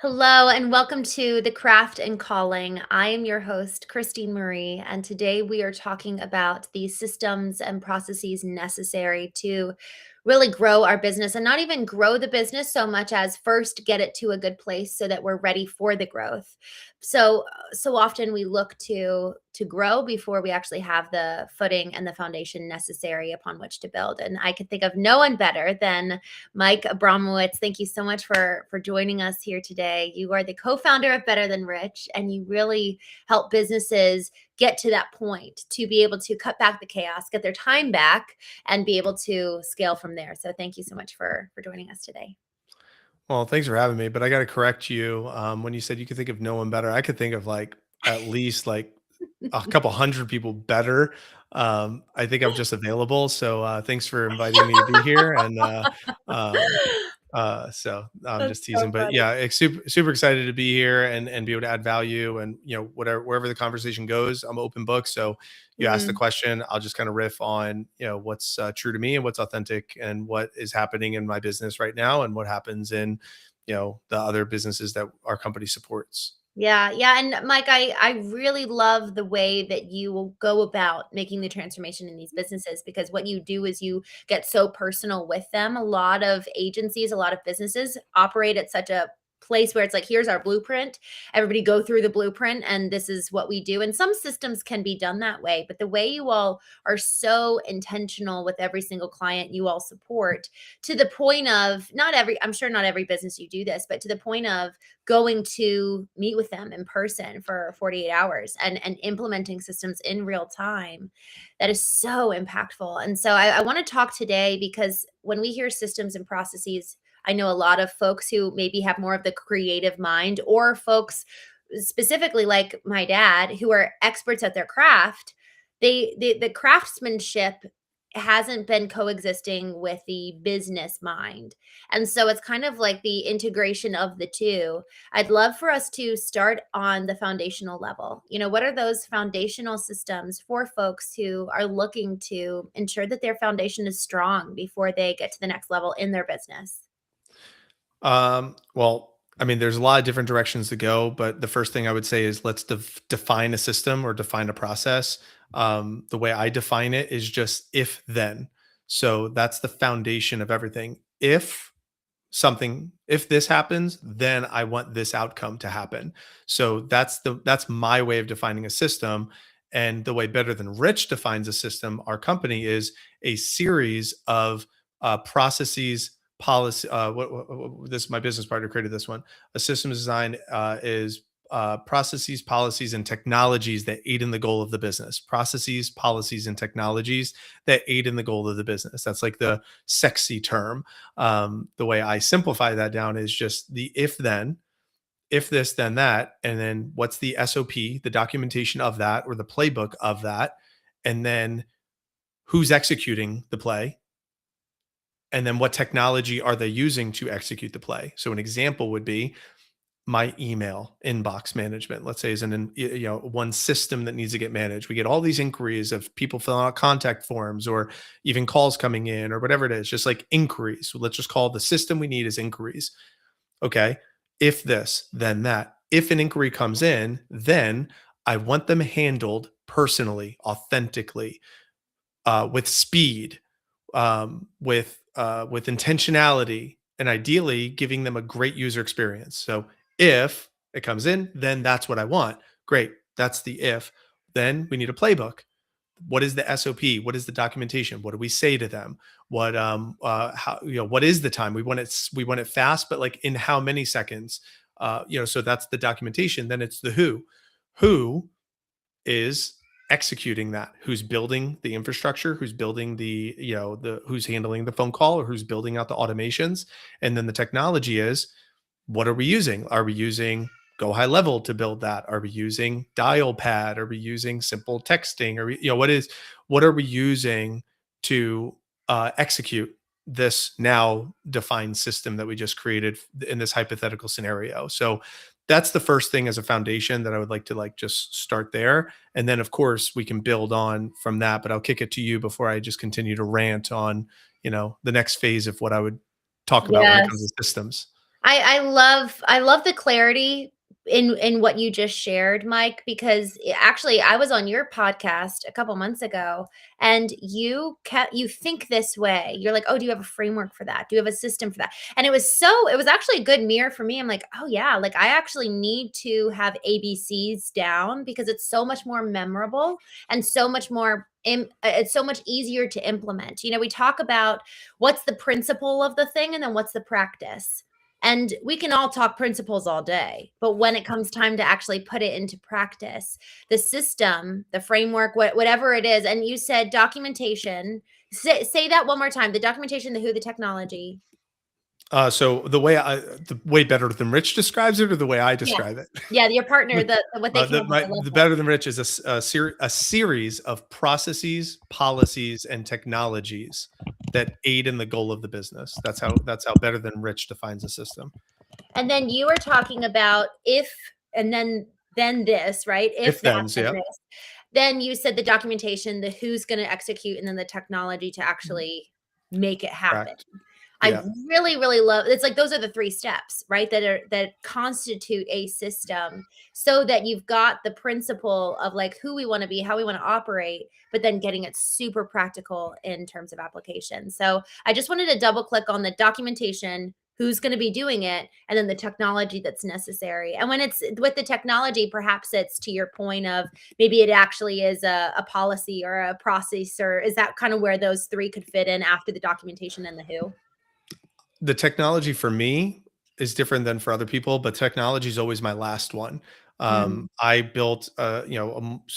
Hello and welcome to The Craft and Calling. I am your host, Christine Marie, and today we are talking about the systems and processes necessary to really grow our business and not even grow the business so much as first get it to a good place so that we're ready for the growth. So often we look to grow before we actually have the footing and the foundation necessary upon which to build. And I could think of no one better than Mike Abramowitz. Thank you so much for joining us here today. You are the co-founder of Better Than Rich, and you really help businesses get to that point to be able to cut back the chaos, get their time back, and be able to scale from there. So thank you so much for joining us today. Well, thanks for having me, but I gotta correct you. When you said you could think of no one better, I could think of like at least like a couple hundred people better. I think I'm just available. So thanks for inviting me to be here. Um, so I'm That's just so teasing, but funny. yeah, super excited to be here and be able to add value and whatever wherever the conversation goes, I'm open book. So you ask the Mm. question, I'll just kind of riff on what's true to me and what's authentic and what is happening in my business right now and what happens in the other businesses that our company supports. Yeah, yeah, and Mike, I really love the way that you will go about making the transformation in these businesses because what you do is you get so personal with them. A lot of agencies, a lot of businesses operate at such a place where it's like, here's our blueprint. Everybody go through the blueprint and this is what we do. And some systems can be done that way, but the way you all are so intentional with every single client you all support to the point of I'm sure not every business you do this, but to the point of going to meet with them in person for 48 hours and implementing systems in real time, that is so impactful. And so I want to talk today because when we hear systems and processes, I know a lot of folks who maybe have more of the creative mind, or folks specifically like my dad who are experts at their craft. The craftsmanship hasn't been coexisting with the business mind, and so it's kind of like the integration of the two. I'd love for us to start on the foundational level. What are those foundational systems for folks who are looking to ensure that their foundation is strong before they get to the next level in their business? Well, I mean, there's a lot of different directions to go, but the first thing I would say is let's define a system or define a process. The way I define it is just if then. So that's the foundation of everything. If this happens, then I want this outcome to happen. So that's my way of defining a system. And the way Better Than Rich defines a system, our company is a series of processes, policy. This my business partner created this one. A systems design is processes, policies, and technologies that aid in the goal of the business. Processes, policies, and technologies that aid in the goal of the business. That's like the sexy term. The way I simplify that down is just the if then, if this, then that. And then what's the SOP, the documentation of that, or the playbook of that. And then who's executing the play. And then what technology are they using to execute the play? So an example would be my email inbox management, let's say, is one system that needs to get managed. We get all these inquiries of people filling out contact forms or even calls coming in or whatever it is, just like inquiries. So let's just call the system we need is inquiries. Okay. If this, then that. If an inquiry comes in, then I want them handled personally, authentically, with speed, with intentionality, and ideally giving them a great user experience. So if it comes in, then that's what I want. Great, that's the if. Then we need a playbook. What is the SOP? What is the documentation? What do we say to them? How, what is the time? We want it fast, but like in how many seconds? So that's the documentation. Then it's the who. Who is executing that, who's building the infrastructure, who's building the who's handling the phone call, or who's building out the automations. And then the technology is, what are we using? Are we using go high level to build that? Are we using dial pad? Are we using simple texting? Are we, what are we using to execute this now defined system that we just created in this hypothetical scenario? So that's the first thing as a foundation that I would like to just start there. And then of course we can build on from that, but I'll kick it to you before I just continue to rant on, the next phase of what I would talk about when it comes Yes. to systems. I love the clarity in what you just shared, Mike, because actually I was on your podcast a couple months ago and you think this way. You're like, "Oh, do you have a framework for that? Do you have a system for that?" And it was actually a good mirror for me. I'm like, "Oh yeah, like I actually need to have ABCs down because it's so much more memorable and so much more it's so much easier to implement." We talk about what's the principle of the thing and then what's the practice, and we can all talk principles all day, but when it comes time to actually put it into practice, the system, the framework, whatever it is, and you said documentation. Say that one more time. The documentation, the who, the technology. So the way Better Than Rich describes it, or the way I Yeah. describe it? Yeah, your partner, what they came up with, I love The that. Better Than Rich is a series of processes, policies, and technologies that aid in the goal of the business. That's how Better Than Rich defines a system. And then you were talking about if, and then this, right? If If that, thens, then yeah, this. Then you said the documentation, the who's going to execute, and then the technology to actually make it happen. correct. I Yeah. really, really love it's like those are the 3 steps, right? That constitute a system so that you've got the principle of like who we want to be, how we want to operate, but then getting it super practical in terms of application. So I just wanted to double click on the documentation, who's going to be doing it, and then the technology that's necessary. And when it's with the technology, perhaps it's to your point of maybe it actually is a policy or a process, or is that kind of where those 3 could fit in after the documentation and the who? The technology for me is different than for other people, but technology is always my last one. Mm. I built a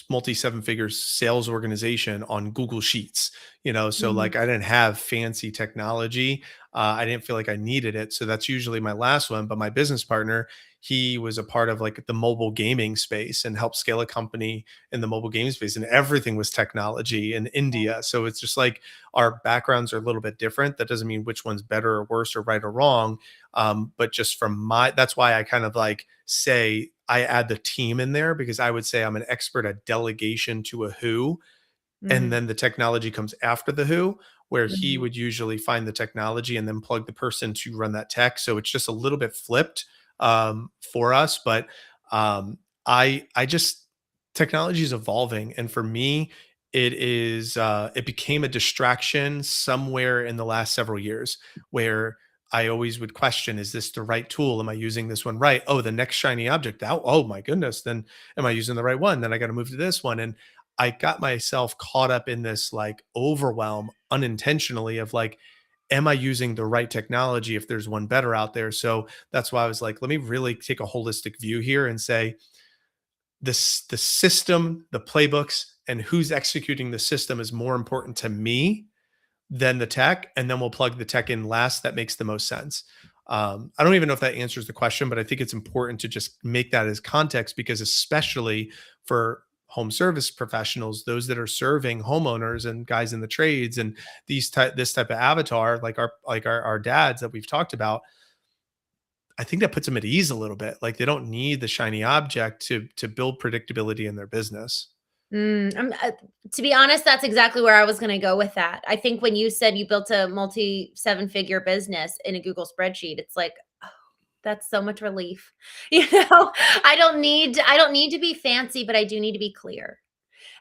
multi seven figures sales organization on Google Sheets. So Mm. like I didn't have fancy technology. I didn't feel like I needed it, so that's usually my last one. But my business partner, he was a part of like the mobile gaming space and helped scale a company in the mobile gaming space, and everything was technology in India. So it's just like our backgrounds are a little bit different. That doesn't mean which one's better or worse or right or wrong. But just that's why I kind of like say I add the team in there, because I would say I'm an expert at delegation to a who, and Mm. then the technology comes after the who, where he Mhm. would usually find the technology and then plug the person to run that tech. So it's just a little bit flipped for us. But um, I just technology is evolving, and for me, it became a distraction somewhere in the last several years, where I always would question, is this the right tool? Am I using this one right? Oh, the next shiny object. Oh my goodness. Then am I using the right one? Then I got to move to this one. And I got myself caught up in this like overwhelm unintentionally of like, am I using the right technology if there's one better out there? So that's why I was like, let me really take a holistic view here and say the system, the playbooks, and who's executing the system is more important to me than the tech, and then we'll plug the tech in last. That makes the most sense. I don't even know if that answers the question, but I think it's important to just make that as context, because especially for home service professionals, those that are serving homeowners and guys in the trades and this type of avatar, like our dads that we've talked about, I think that puts them at ease a little bit. Like they don't need the shiny object to build predictability in their business. To be honest, that's exactly where I was gonna go with that. I think when you said you built a multi seven-figure business in a Google spreadsheet, it's like, "Oh, that's so much relief." You know? I don't need to be fancy, but I do need to be clear.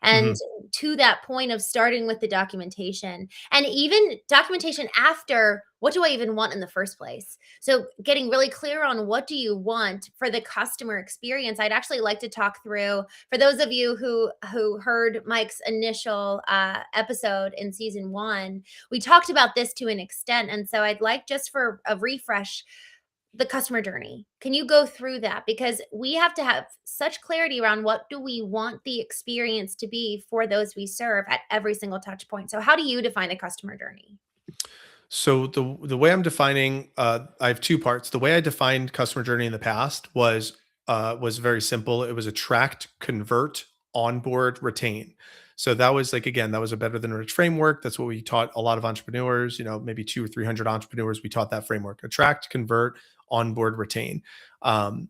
And Mhm. to that point of starting with the documentation and even documentation after, what do I even want in the first place? So getting really clear on what do you want for the customer experience. I'd actually like to talk through, for those of you who heard Mike's initial episode in season 1, we talked about this to an extent, and so I'd like, just for a refresh, the customer journey. Can you go through that? Because we have to have such clarity around what do we want the experience to be for those we serve at every single touch point. So how do you define the customer journey? So the way I'm defining, I have two parts. The way I defined customer journey in the past was very simple. It was attract, convert, onboard, retain. So that was like, again, that was a Better Than Rich framework. That's what we taught a lot of entrepreneurs. Maybe 200 or 300 entrepreneurs. We taught that framework: attract, convert, onboard, retain. Um,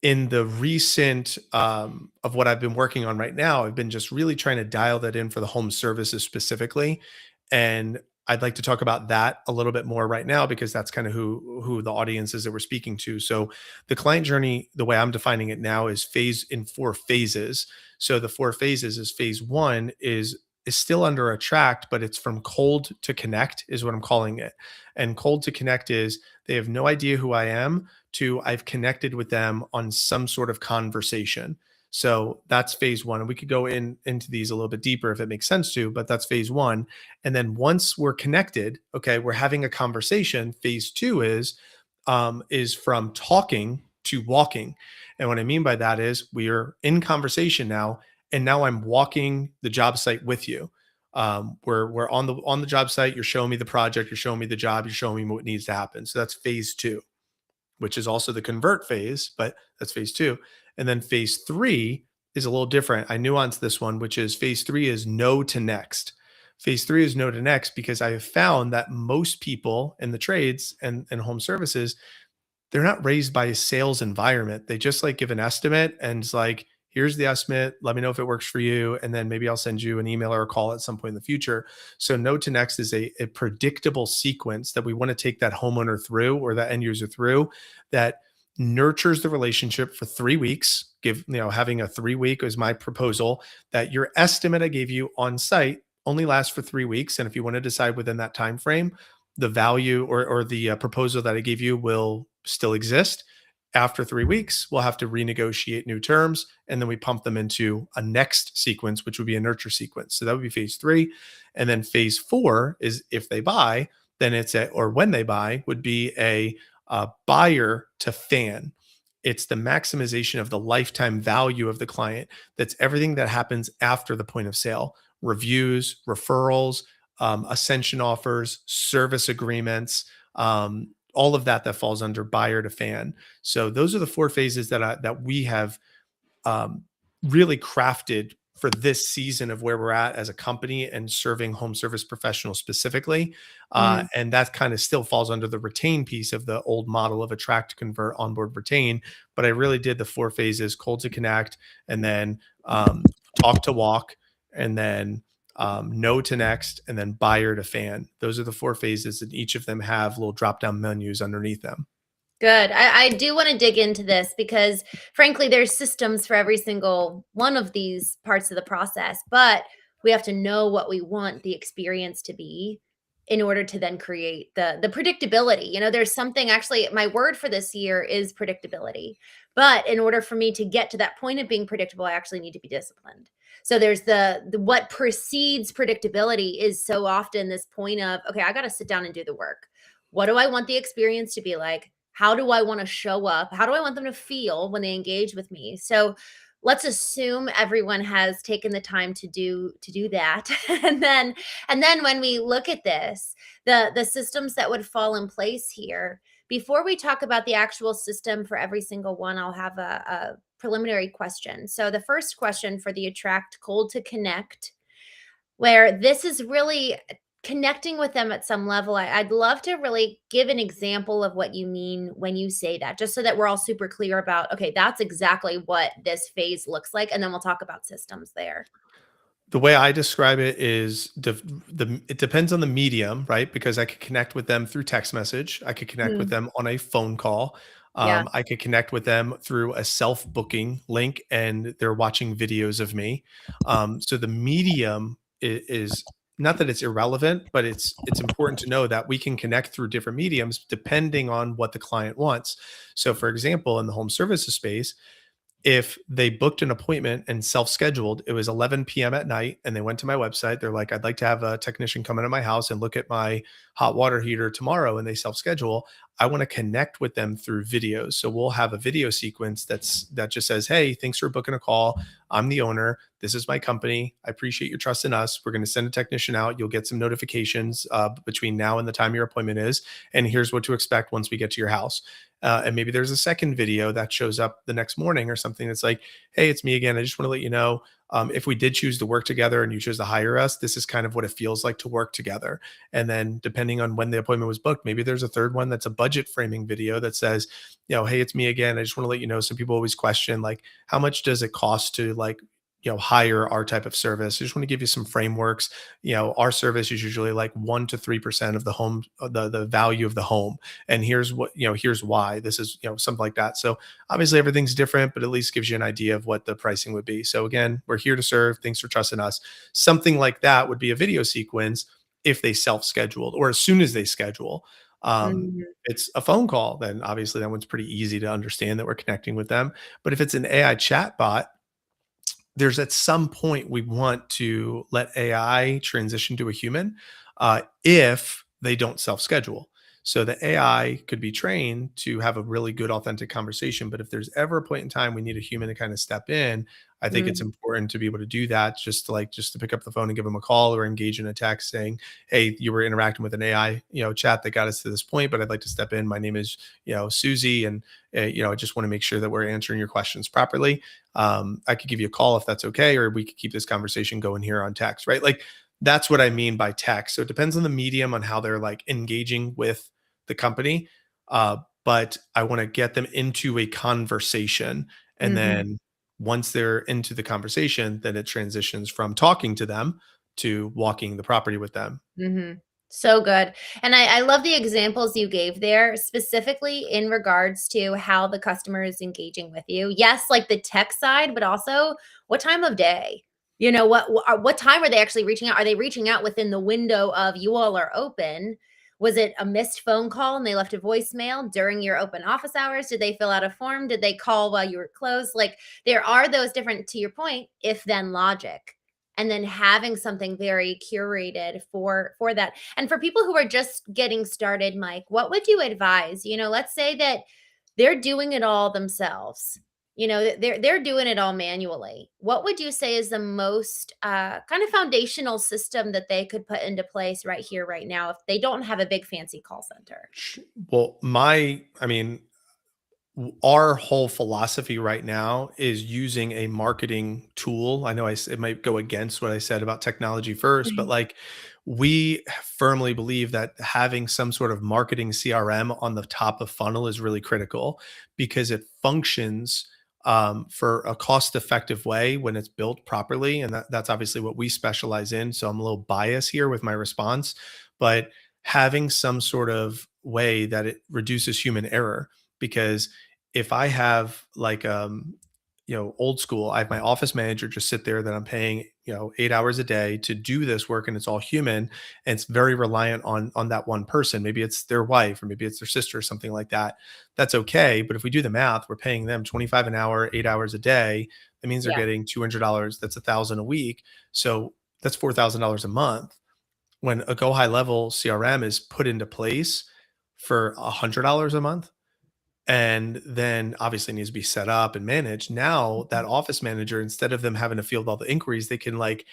in the recent of what I've been working on right now, I've been just really trying to dial that in for the home services specifically. And I'd like to talk about that a little bit more right now because that's kind of who the audience is that we're speaking to. So the client journey, the way I'm defining it now, is phase in 4 phases. So the 4 phases is phase one is still under attract, but it's from cold to connect is what I'm calling it. And cold to connect is they have no idea who I am to I've connected with them on some sort of conversation. So that's phase one. And we could go into these a little bit deeper if it makes sense to, but that's phase one. And then once we're connected, okay, we're having a conversation. Phase two is from talking to walking. And what I mean by that is we are in conversation now, and now I'm walking the job site with you. We're on the job site. You're showing me the project. You're showing me the job. You're showing me what needs to happen. So that's phase two, which is also the convert phase, but that's phase two. And then phase three is a little different. I nuanced this one, which is phase three is no to next. Phase three is no to next because I have found that most people in the trades and home services, they're not raised by a sales environment. They just like give an estimate and it's like, here's the estimate. Let me know if it works for you. And then maybe I'll send you an email or a call at some point in the future. So no to next is a predictable sequence that we want to take that homeowner through or that end user through that nurtures the relationship for 3 weeks. Having a 3 week is my proposal that your estimate I gave you on site only lasts for 3 weeks. And if you want to decide within that time frame, the value or the proposal that I gave you will still exist. After 3 weeks, we'll have to renegotiate new terms, and then we pump them into a next sequence, which would be a nurture sequence. So that would be phase three. And then phase four is if they buy, then or when they buy, would be a buyer to fan. It's the maximization of the lifetime value of the client. That's everything that happens after the point of sale: reviews, referrals, ascension offers, service agreements, all of that falls under buyer to fan. So those are the 4 phases that we have um, really crafted for this season of where we're at as a company and serving home service professionals specifically. Mhm. And that kind of still falls under the retain piece of the old model of attract, convert, onboard, retain. But I really did the 4 phases: cold to connect, and then talk to walk, and then no to next, and then buyer to fan. Those are the 4 phases, and each of them have little drop down menus underneath them. Good. I do want to dig into this because, frankly, there's systems for every single one of these parts of the process, but we have to know what we want the experience to be in order to then create the predictability. There's something, actually, my word for this year is predictability. But in order for me to get to that point of being predictable, I actually need to be disciplined. So there's the what precedes predictability is so often this point of, okay, I got to sit down and do the work. What do I want the experience to be like? How do I want to show up? How do I want them to feel when they engage with me? So let's assume everyone has taken the time to do that. And then when we look at this, the systems that would fall in place here, before we talk about the actual system for every single one, I'll have a preliminary question. So the first question for the attract, cold to connect, where this is really connecting with them at some level. I'd love to really give an example of what you mean when you say that, just so that we're all super clear about, okay, that's exactly what this phase looks like. And then we'll talk about systems there. The way I describe it is it depends on the medium, right? Because I could connect with them through text message. I could connect with Mm, them on a phone call. yeah. I could connect with them through a self-booking link and they're watching videos of me. So the medium is not that it's irrelevant, but it's important to know that we can connect through different mediums depending on what the client wants. So for example, in the home services space, if they booked an appointment and self-scheduled, it was 11 p.m. at night, and they went to my website. They're like, I'd like to have a technician come into my house and look at my hot water heater tomorrow, and they self-schedule. I want to connect with them through videos. So we'll have a video sequence that just says, hey, thanks for booking a call. I'm the owner. This is my company. I appreciate your trust in us. We're going to send a technician out. You'll get some notifications between now and the time your appointment is. And here's what to expect once we get to your house. And maybe there's a second video that shows up the next morning or something that's like, hey, it's me again. I just want to let you know, if we did choose to work together and you chose to hire us, this is kind of what it feels like to work together. And then depending on when the appointment was booked, maybe there's a third one that's a budget framing video that says, hey, it's me again. I just want to let you know, some people always question, like, how much does it cost to, like, hire our type of service. I just want to give you some frameworks. Our service is usually like 1 to 3% of the home, the value of the home. And here's why. This is, something like that. So obviously everything's different, but at least gives you an idea of what the pricing would be. So again, we're here to serve. Thanks for trusting us. Something like that would be a video sequence if they self-scheduled or as soon as they schedule. Mhm, It's a phone call, then obviously that one's pretty easy to understand that we're connecting with them. But if it's an AI chat bot, there's at some point we want to let AI transition to a human if they don't self schedule. So the AI could be trained to have a really good, authentic conversation. But if there's ever a point in time we need a human to kind of step in, I think it's mhm, important to be able to do that, just to pick up the phone and give them a call or engage in a text saying, "Hey, you were interacting with an AI, chat that got us to this point, but I'd like to step in. My name is, Susie, and I just want to make sure that we're answering your questions properly. I could give you a call if that's okay, or we could keep this conversation going here on text," right? Like that's what I mean by text. So it depends on the medium on how they're like engaging with the company. But I want to get them into a conversation. And mhm. then once they're into the conversation, then it transitions from talking to them to walking the property with them. Mhm. So good. And I love the examples you gave there, specifically in regards to how the customer is engaging with you. Yes, like the tech side, but also what time of day? What time are they actually reaching out? Are they reaching out within the window of you all are open? Was it a missed phone call and they left a voicemail during your open office hours? Did they fill out a form? Did they call while you were closed? Like there are those different, to your point, if then logic, and then having something very curated for that. And for people who are just getting started, Mike, what would you advise? Let's say that they're doing it all themselves. They're doing it all manually. What would you say is the most kind of foundational system that they could put into place right here, right now, if they don't have a big fancy call center? Well, I mean, our whole philosophy right now is using a marketing tool. I know it might go against what I said about technology first, but Mhm. like we firmly believe that having some sort of marketing CRM on the top of funnel is really critical because it functions for a cost effective way when it's built properly. And that's obviously what we specialize in. So I'm a little biased here with my response, but having some sort of way that it reduces human error because if I have like old school, I have my office manager just sit there that I'm paying 8 hours a day to do this work, and it's all human, and it's very reliant on that one person. Maybe it's their wife, or maybe it's their sister, or something like that. That's okay, but if we do the math, we're paying them 25 an hour, 8 hours a day. That means they're Yeah. getting $200. That's 1,000 a week. So that's $4,000 a month. When a Go High Level CRM is put into place for $100 a month, and then obviously needs to be set up and managed. Now that office manager, instead of them having to field all the inquiries, they can like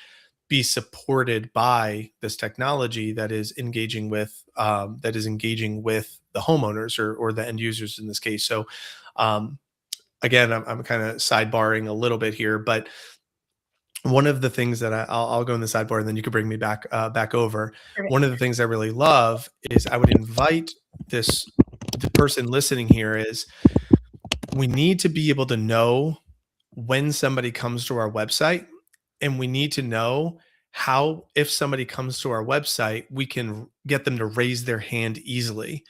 be supported by this technology that is engaging with the homeowners or the end users in this case. So um, again, I'm kind of sidebarring a little bit here, but one of the things that I'll go in the sidebar and then you can bring me back over. Perfect. One of the things I really love is I would invite the person listening here is we need to be able to know when somebody comes to our website, and we need to know how, if somebody comes to our website, we can get them to raise their hand easily.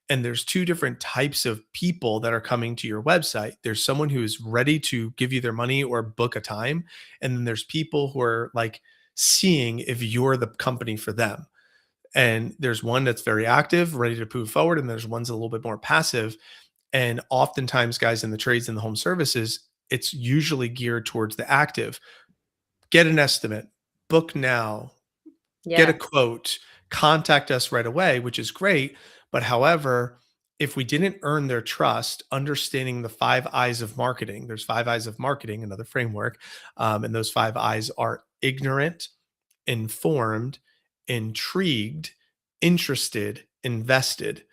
And there's two different types of people that are coming to your website. There's someone who is ready to give you their money or book a time, and then there's people who are like seeing if you're the company for them. And there's one that's very active, ready to move forward, and there's one's a little bit more passive. And oftentimes, guys, in the trades and the home services, it's usually geared towards the active. Get an estimate, book now, get a Yeah. quote, contact us right away, which is great. But however, if we didn't earn their trust, understanding the 5 eyes of marketing, there's 5 eyes of marketing, another framework. And those 5 eyes are ignorant, informed, intrigued, interested, invested,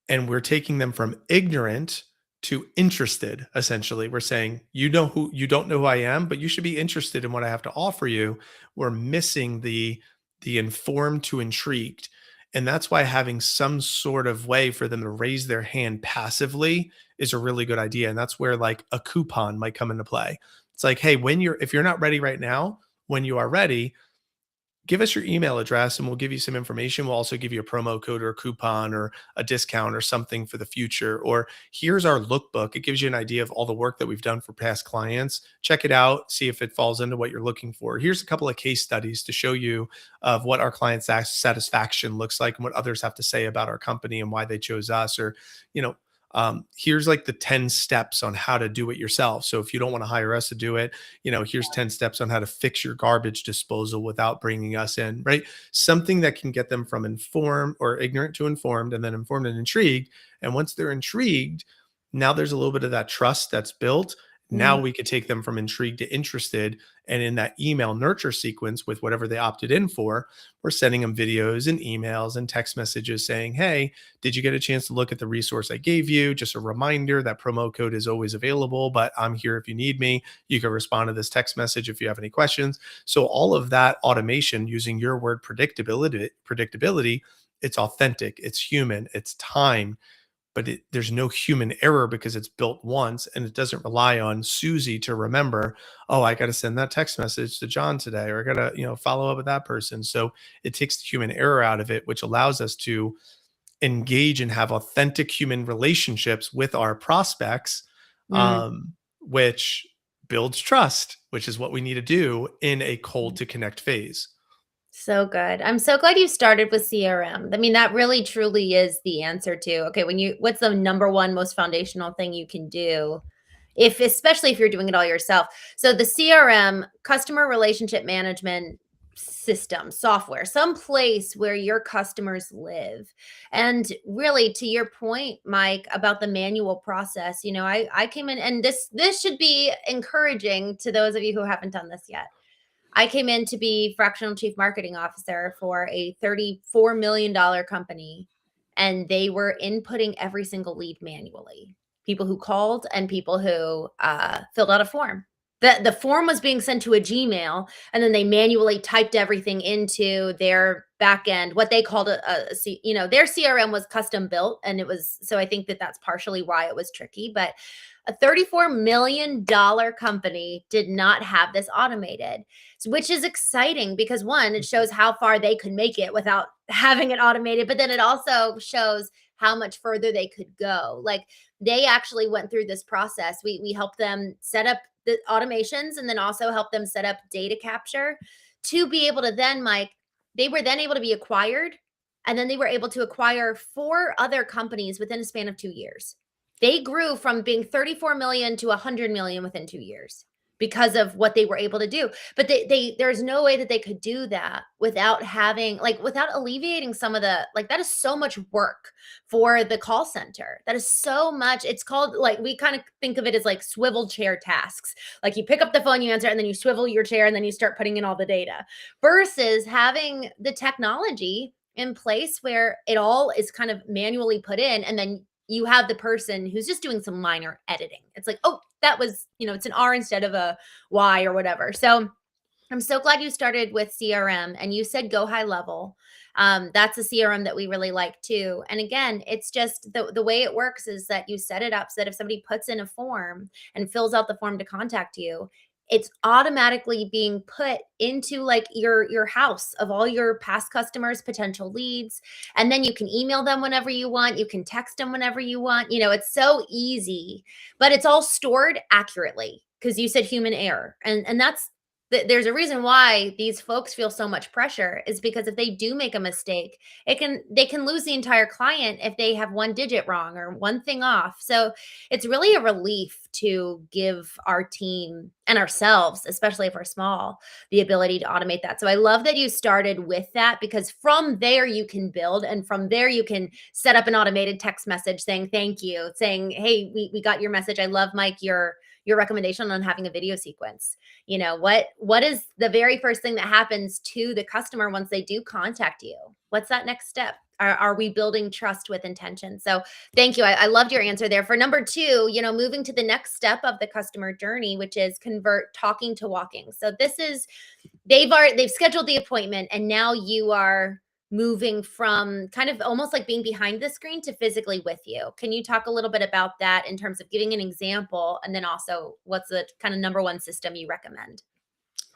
and we're taking them from ignorant to interested. Essentially, we're saying you don't know who I am, but you should be interested in what I have to offer you. We're missing the informed to intrigued, and that's why having some sort of way for them to raise their hand passively is a really good idea. And that's where like a coupon might come into play. It's like, hey, if you're not ready right now, when you are ready, give us your email address and we'll give you some information. We'll also give you a promo code or a coupon or a discount or something for the future. Or here's our lookbook. It gives you an idea of all the work that we've done for past clients. Check it out, see if it falls into what you're looking for. Here's a couple of case studies to show you of what our client satisfaction looks like and what others have to say about our company and why they chose us. Or, you know, here's like the 10 steps on how to do it yourself. So if you don't want to hire us to do it, here's 10 steps on how to fix your garbage disposal without bringing us in, right? Something that can get them from informed or ignorant to informed, and then informed and intrigued. And once they're intrigued, now there's a little bit of that trust that's built. Now Mm, we could take them from intrigued to interested. And in that email nurture sequence with whatever they opted in for, we're sending them videos and emails and text messages saying, hey, did you get a chance to look at the resource I gave you? Just a reminder that promo code is always available, but I'm here if you need me. You can respond to this text message if you have any questions. So all of that automation using your word predictability, it's authentic, it's human, it's time, but there's no human error because it's built once and it doesn't rely on Susie to remember, oh, I got to send that text message to John today, or I got to, follow up with that person. So it takes the human error out of it, which allows us to engage and have authentic human relationships with our prospects, mm. which builds trust, which is what we need to do in a cold to connect phase. So good. I'm so glad you started with CRM. I mean, that really truly is the answer to, okay, what's the number one most foundational thing you can do especially if you're doing it all yourself. So the CRM, customer relationship management system, software, some place where your customers live. And really to your point, Mike, about the manual process, I came in, and this should be encouraging to those of you who haven't done this yet. I came in to be fractional chief marketing officer for a $34 million company, and they were inputting every single lead manually. People who called and people who filled out a form. The form was being sent to a Gmail, and then they manually typed everything into their back end, what they called their CRM was custom built, and it was, so I think that that's partially why it was tricky. But a $34 million company did not have this automated, which is exciting because one, it shows how far they could make it without having it automated, but then it also shows how much further they could go. Like they actually went through this process. We helped them set up the automations and then also helped them set up data capture to be able to then, Mike, they were then able to be acquired, and then they were able to acquire 4 other companies within a span of 2 years. They grew from being 34 million to 100 million within 2 years because of what they were able to do. But there's no way that they could do that without without alleviating some of that is so much work for the call center. That is so much. It's called, like, we kind of think of it as like swivel chair tasks. Like you pick up the phone, you answer, and then you swivel your chair, and then you start putting in all the data, versus having the technology in place where it all is kind of manually put in, and then you have the person who's just doing some minor editing. It's like, oh, that was, it's an R instead of a Y or whatever. So I'm so glad you started with CRM, and you said go high level. That's a CRM that we really like too. And again, it's just the way it works is that you set it up so that if somebody puts in a form and fills out the form to contact you, it's automatically being put into like your house of all your past customers, potential leads, and then you can email them whenever you want, you can text them whenever you want. It's so easy, but it's all stored accurately because you said human error, and there's a reason why these folks feel so much pressure, is because if they do make a mistake, they can lose the entire client if they have one digit wrong or one thing off. So it's really a relief to give our team and ourselves, especially if we're small, the ability to automate that. So I love that you started with that, because from there you can build, and from there you can set up an automated text message saying thank you, saying, hey, we got your message. I love, Mike, your recommendation on having a video sequence. What is the very first thing that happens to the customer once they do contact you? What's that next step? Are we building trust with intention? So thank you. I loved your answer there. For number 2, moving to the next step of the customer journey, which is convert talking to walking. So this is, they've scheduled the appointment, and now you are moving from kind of almost like being behind the screen to physically with you. Can you talk a little bit about that in terms of giving an example, and then also what's the kind of number one system you recommend?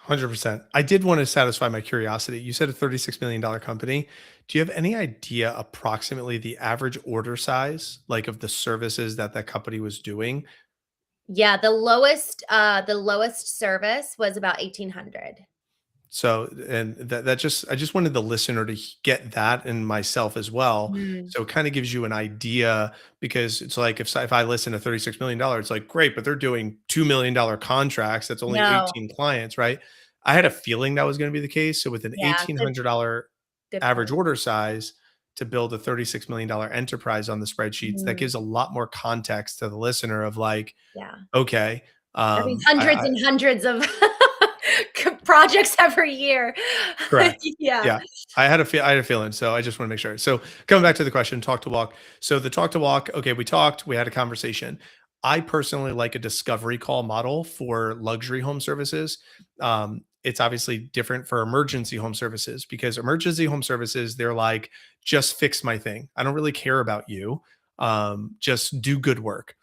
100%. I did want to satisfy my curiosity. You said a $36 million company. Do you have any idea approximately the average order size, like of the services that that company was doing? Yeah, the lowest service was about 1,800. So, and that just, I just wanted the listener to get that and myself as well. Mm. So it kind of gives you an idea because it's like if I listen to $36 million, it's like great, but they're doing $2 million contracts. That's only No. 18 clients, right? I had a feeling that was going to be the case. So with an Yeah, $1,800 good average point. order size to build a $36 million enterprise on the spreadsheets, that Mhm. gives a lot more context to the listener of like, Yeah. okay, Having I, hundreds I and hundreds of projects every year. correct. Yeah. Yeah. I had a feeling, so I just wanna make sure. So, coming back to the question, talk to walk. So, the talk to walk, okay, we talked, we had a conversation. I personally like a discovery call model for luxury home services. It's obviously different for emergency home services because emergency home services, they're like, "Just fix my thing. I don't really care about you. Just do good work."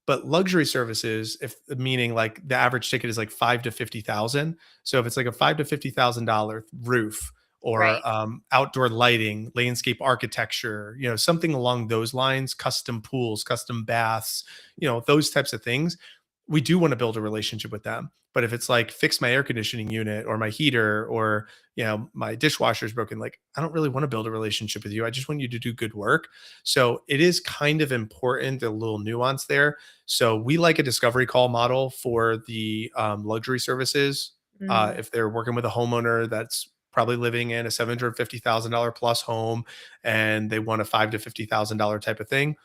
But luxury services, if meaning like the average ticket is like 5 to 50,000. So if it's like a 5 to $50,000 roof Right. or outdoor lighting, landscape architecture, you know, something along those lines, custom pools, custom baths, you know, those types of things, we do want to build a relationship with them. But if it's like fix my air conditioning unit or my heater or, you know, my dishwasher's broken, like I don't really want to build a relationship with you. I just want you to do good work. So it is kind of important, a little nuance there. So we like a discovery call model for the luxury services. Mm. If they're working with a homeowner that's probably living in a $750,000 plus home and they want a 5 to $50,000 type of thing,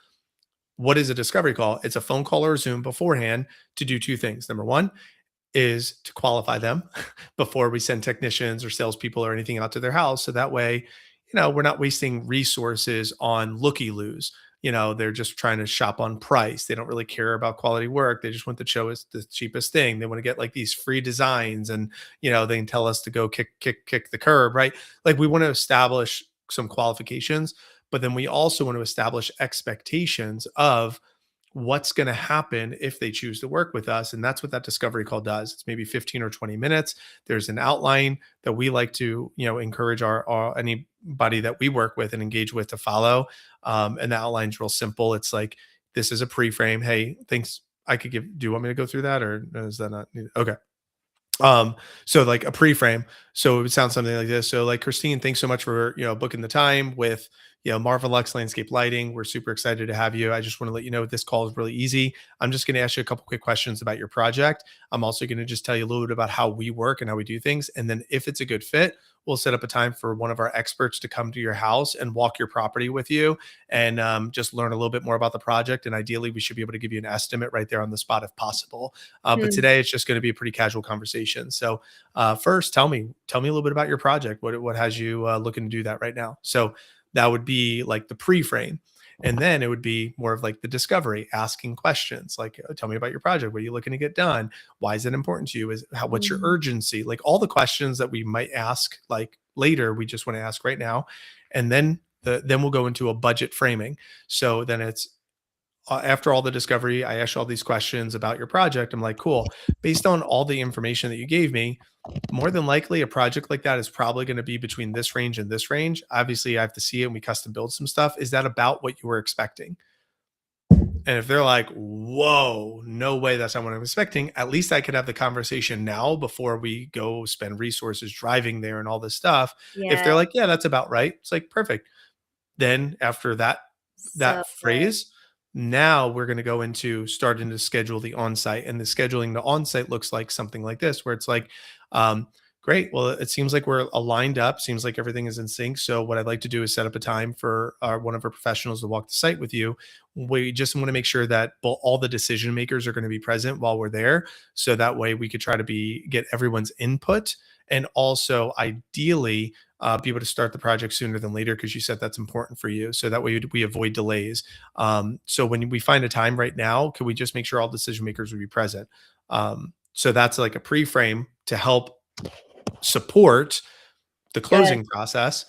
what is a discovery call? It's a phone call or a Zoom beforehand to do two things. Number one is to qualify them before we send technicians or salespeople or anything out to their house. So that way, you know, we're not wasting resources on looky loos. You know, they're just trying to shop on price. They don't really care about quality work. They just want the show is the cheapest thing. They want to get like these free designs and, you know, they can tell us to go kick the curb, right? Like we want to establish some qualifications, but then we also want to establish expectations of what's going to happen if they choose to work with us. And that's what that discovery call does. It's maybe 15 or 20 minutes. There's an outline that we like to, you know, encourage our anybody that we work with and engage with to follow. And the outline's real simple. It's like, this is a pre-frame. Hey, thanks. I could give, do you want me to go through that or is that not needed? Okay. So like a pre-frame. So it would sound something like this. So like Christine, thanks so much for, you know, booking the time with, you know, Marvelux Landscape Lighting. We're super excited to have you. I just want to let you know this call is really easy. I'm just going to ask you a couple quick questions about your project. I'm also going to just tell you a little bit about how we work and how we do things. And then if it's a good fit, we'll set up a time for one of our experts to come to your house and walk your property with you and just learn a little bit more about the project. And ideally, we should be able to give you an estimate right there on the spot if possible. But Mm. today it's just going to be a pretty casual conversation. So first, tell me a little bit about your project. What has you looking to do that right now? So that would be like the pre-frame. And then it would be more of like the discovery, asking questions like, tell me about your project. What are you looking to get done? Why is it important to you? What's your Mm. urgency? Like all the questions that we might ask like later, we just want to ask right now. And then then we'll go into a budget framing. So then it's after all the discovery, I asked you all these questions about your project. I'm like, cool. Based on all the information that you gave me, more than likely a project like that is probably going to be between this range and this range. Obviously, I have to see it and we custom build some stuff. Is that about what you were expecting? And if they're like, whoa, no way, that's not what I'm expecting, at least I could have the conversation now before we go spend resources driving there and all this stuff. If Yeah, they're like, yeah, that's about right, it's like perfect. Then after so that good. phrase, now we're going to go into starting to schedule the on-site, and the scheduling the on-site looks like something like this where it's like great, well it seems like we're aligned up, seems like everything is in sync. So what I'd like to do is set up a time for one of our professionals to walk the site with you. We just want to make sure that all the decision makers are going to be present while we're there, so that way we could try to get everyone's input, and also ideally be able to start the project sooner than later because you said that's important for you. So that way we avoid delays. So when we find a time right now, can we just make sure all decision makers will be present? So that's like a pre-frame to help support the Good. closing process.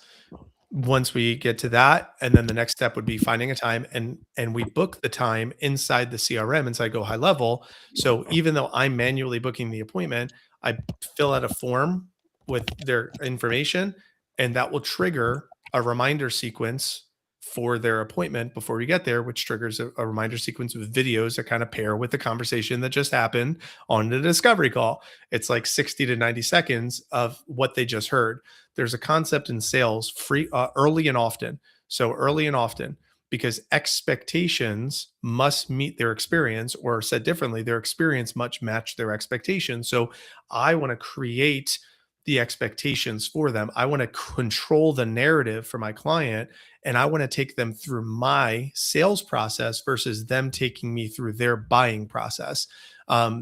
Once we get to that, and then the next step would be finding a time, and we book the time inside the CRM, inside Go High Level. So even though I'm manually booking the appointment, I fill out a form with their information, and that will trigger a reminder sequence for their appointment before we get there, which triggers a reminder sequence with videos that kind of pair with the conversation that just happened on the discovery call. It's like 60 to 90 seconds of what they just heard. There's a concept in sales, free early and often. So early and often, because expectations must meet their experience, or said differently, their experience must match their expectations. So I want to create the expectations for them. I want to control the narrative for my client, and I want to take them through my sales process versus them taking me through their buying process.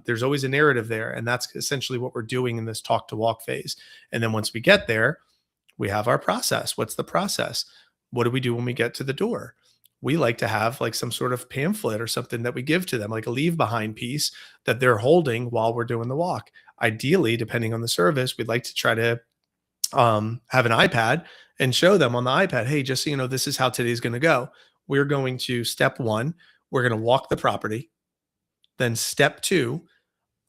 There's always a narrative there, and that's essentially what we're doing in this talk to walk phase. And then once we get there, we have our process. What's the process? What do we do when we get to the door? We like to have like some sort of pamphlet or something that we give to them, like a leave behind piece that they're holding while we're doing the walk. Ideally, depending on the service, we'd like to try to have an iPad and show them on the iPad, hey, just so you know, this is how today's going to go. We're going to step one, we're going to walk the property. Then step two,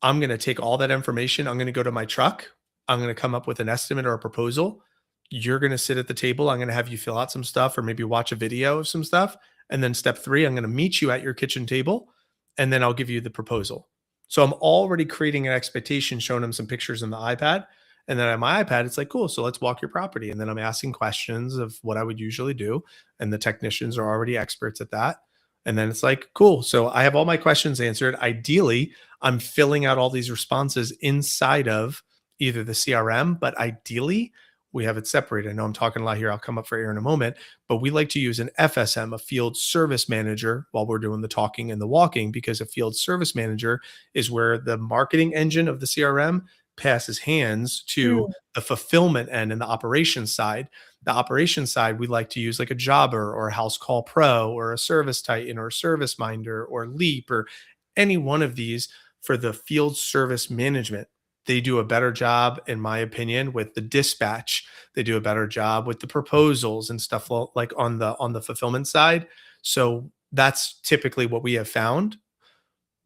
I'm going to take all that information. I'm going to go to my truck. I'm going to come up with an estimate or a proposal. You're going to sit at the table. I'm going to have you fill out some stuff or maybe watch a video of some stuff. And then step three, I'm going to meet you at your kitchen table and then I'll give you the proposal. So I'm already creating an expectation, showing them some pictures on the iPad. And then on my iPad, it's like, cool. So let's walk your property. And then I'm asking questions of what I would usually do. And the technicians are already experts at that. And then it's like, cool. So I have all my questions answered. Ideally, I'm filling out all these responses inside of either the CRM, but ideally, we have it separated. I know I'm talking a lot here. I'll come up for air in a moment, but we like to use an FSM, a field service manager, while we're doing the talking and the walking, because a field service manager is where the marketing engine of the CRM passes hands to Mm, the fulfillment end and the operations side. The operations side, we like to use like a Jobber or a House Call Pro or a Service Titan or a Service Minder or Leap or any one of these for the field service management. They do a better job, in my opinion, with the dispatch. They do a better job with the proposals and stuff like on the fulfillment side. So that's typically what we have found.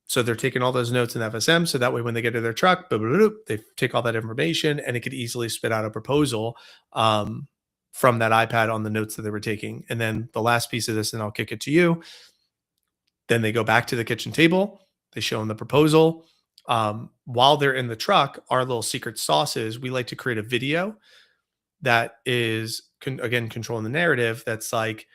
So they're taking all those notes in FSM. So that way, when they get to their truck, boop, boop, boop, they take all that information and it could easily spit out a proposal from that iPad on the notes that they were taking. And then the last piece of this, and I'll kick it to you. Then they go back to the kitchen table. They show them the proposal. While they're in the truck, our little secret sauce is we like to create a video that is, again, controlling the narrative. That's like,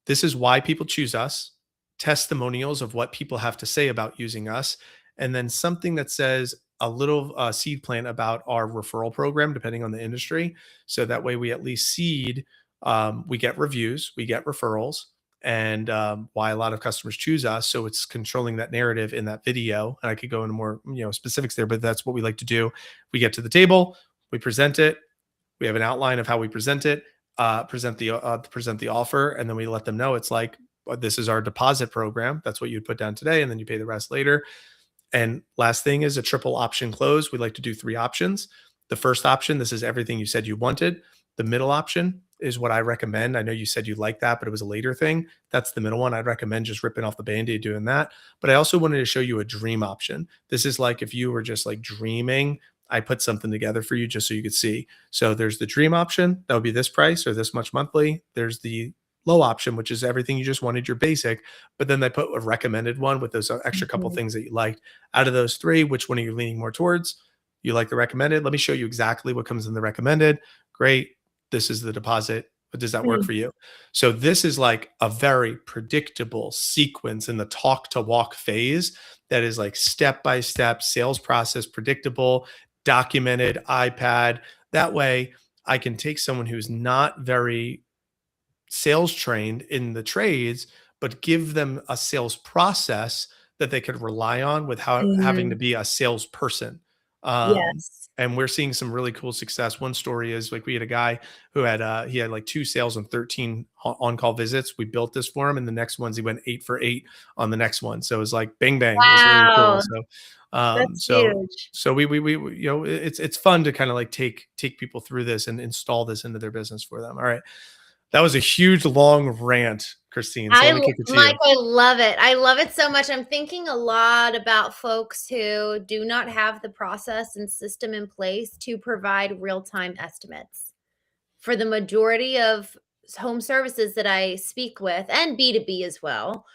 this is why people choose us, testimonials of what people have to say about using us, and then something that says a little seed plant about our referral program, depending on the industry. So that way we at least seed, we get reviews, we get referrals, and why a lot of customers choose us. So it's controlling that narrative in that video. And I could go into more, specifics there, but that's what we like to do. We get to the table, we present it, we have an outline of how we present it, present the offer, and then we let them know it's like, this is our deposit program. That's what you'd put down today, and then you pay the rest later. And last thing is a triple option close. We like to do 3 options. The first option, this is everything you said you wanted. The middle option is what I recommend. I know you said you liked that, but it was a later thing. That's the middle one. I'd recommend just ripping off the Band-Aid doing that. But I also wanted to show you a dream option. This is like if you were just like dreaming, I put something together for you just so you could see. So there's the dream option. That would be this price or this much monthly. There's the low option, which is everything you just wanted, your basic, but then they put a recommended one with those extra couple mhm. things that you liked. Out of those 3, which one are you leaning more towards? You like the recommended? Let me show you exactly what comes in the recommended. Great. This is the deposit. But does that work Mm, for you? So this is like a very predictable sequence in the talk to walk phase that is like step by step sales process, predictable, documented, iPad. That way I can take someone who's not very sales trained in the trades, but give them a sales process that they could rely on with how having to mhm. be a salesperson. Um, Yes. and we're seeing some really cool success. One story is like we had a guy who had he had like 2 sales and 13 on-call visits. We built this for him, and the next ones he went 8 for 8 on the next one. So it was like bang bang. It was really cool. Wow, So that's so huge. we you know it's fun to kind of like take people through this and install this into their business for them. All right. That was a huge long rant, Christine. So I let me l kick it to Mike, you. I love it. I love it so much. I'm thinking a lot about folks who do not have the process and system in place to provide real-time estimates. For the majority of home services that I speak with, and B2B as well,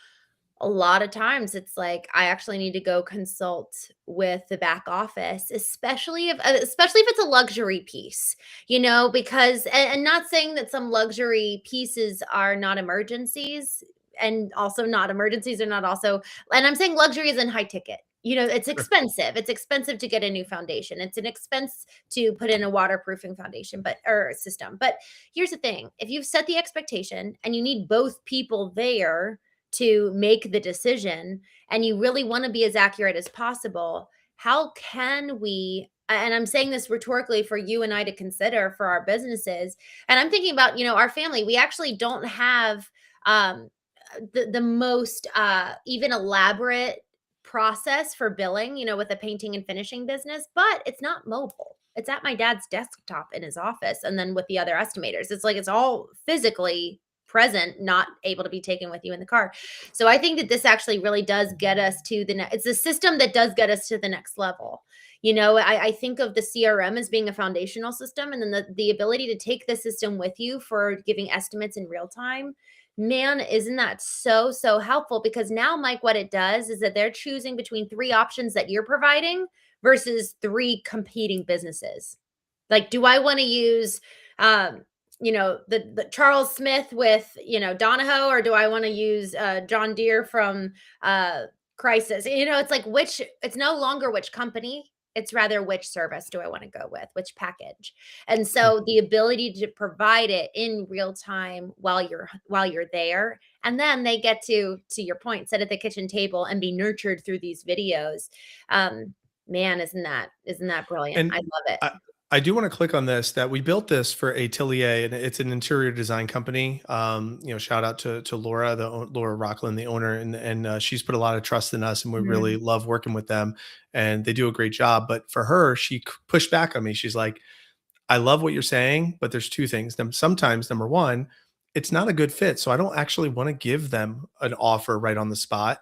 a lot of times it's like I actually need to go consult with the back office, especially if it's a luxury piece, because and not saying that some luxury pieces are not emergencies, and also not emergencies are not also, and I'm saying luxury is in high ticket. It's Sure. expensive. It's expensive to get a new foundation. It's an expense to put in a waterproofing foundation, but or system. But here's the thing. If you've set the expectation and you need both people there to make the decision, and you really want to be as accurate as possible, how can we, and I'm saying this rhetorically for you and I to consider for our businesses, and I'm thinking about, our family. We actually don't have um the most even elaborate process for billing, with a painting and finishing business, but it's not mobile. It's at my dad's desktop in his office, and then with the other estimators. It's like it's all physically present, not able to be taken with you in the car. So I think that this actually really does get us to the next. It's a system that does get us to the next level. I think of the CRM as being a foundational system, and then the ability to take the system with you for giving estimates in real time. Man, isn't that so, so helpful? Because now, Mike, what it does is that they're choosing between three options that you're providing versus three competing businesses. Like, do I want to use, the Charles Smith with, Donahoe, or do I want to use John Deere from Crisis? It's like it's no longer which company. It's rather which service do I want to go with, which package. And so the ability to provide it in real time while you're there, and then they get to your point, sit at the kitchen table and be nurtured through these videos. Man, isn't that brilliant? I And love it. I I do wanna click on this, that we built this for Atelier, and it's an interior design company. Shout out to Laura, Laura Rockland, the owner, and she's put a lot of trust in us, and we really Mhm. love working with them, and they do a great job. But for her, she pushed back on me. She's like, I love what you're saying, but there's 2 things. Sometimes, number 1, it's not a good fit, so I don't actually wanna give them an offer right on the spot,